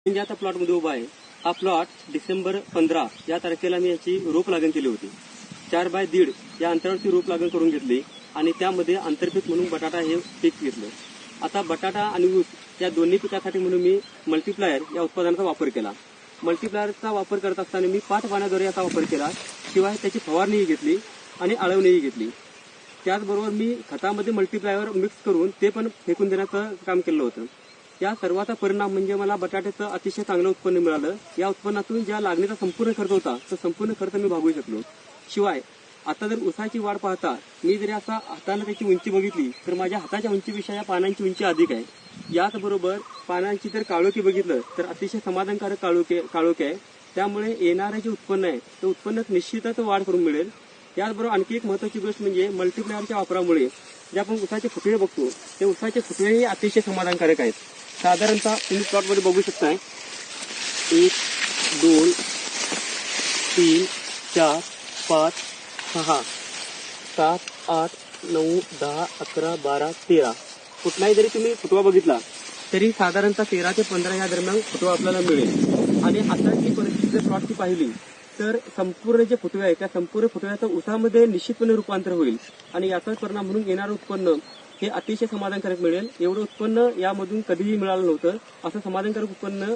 मी आता प्लॉटमध्ये उभा आहे. हा प्लॉट डिसेंबर 15 या तारखेला मी याची रोप लागण केली होती. 4x1.5 या अंतरावरती रोप लागण करून घेतली आणि त्यामध्ये आंतरपीक म्हणून बटाटा हे पीक घेतलं. आता बटाटा आणि ऊस या दोन्ही पिकासाठी म्हणून मी मल्टीप्लायर या उत्पादनाचा वापर केला. मल्टीप्लायरचा वापर करत असताना मी 5 पाण्याद्वारे याचा वापर केला. शिवाय त्याची फवारणीही घेतली आणि आळवणीही घेतली. त्याचबरोबर मी खतामध्ये मल्टीप्लायर मिक्स करून ते पण फेकून देण्याचं काम केलं होतं. या सर्वाचा परिणाम म्हणजे मला बटाट्याचं अतिशय चांगलं उत्पन्न मिळालं. या उत्पन्नातून ज्या लागणीचा संपूर्ण खर्च होता तो संपूर्ण खर्च मी भागवू शकलो. शिवाय आता जर ऊसाची वाढ पाहता मी जरी असा हाताने त्याची उंची बघितली तर माझ्या हाताच्या उंचीपेक्षा या पानांची उंची अधिक आहे. याचबरोबर पानांची जर काळोखी बघितलं तर अतिशय समाधानकारक काळोखी आहे. त्यामुळे येणारे जे उत्पन्न आहे ते उत्पन्नात निश्चितच वाढ करून मिळेल. याचबरोबर आणखी एक महत्त्वाची गोष्ट म्हणजे मल्टीप्लायरच्या वापरामुळे जे आपण ऊसाचे फुटवे बघतो ते ऊसाचे फुटवेही अतिशय समाधानकारक आहेत. साधारणतः तुम्ही प्लॉटमध्ये बघू शकताय 1 2 3 4 5 6 7 8 9 10 11 12 13 कुठलाही जरी तुम्ही फुटवा बघितला तरी साधारणतः 13 ते 15 या दरम्यान फुटवा आपल्याला मिळेल. आणि आताची परिस्थिती जर प्लॉटची पाहिली तर संपूर्ण जे फुटवे आहे त्या संपूर्ण फुटव्याचं ऊसामध्ये निश्चितपणे रूपांतर होईल आणि याचाच परिणाम म्हणून येणारं उत्पन्न हे अतिशय समाधानकारक मिळेल. एवढं उत्पन्न यामधून कधीही मिळालं नव्हतं. असं समाधानकारक उत्पन्न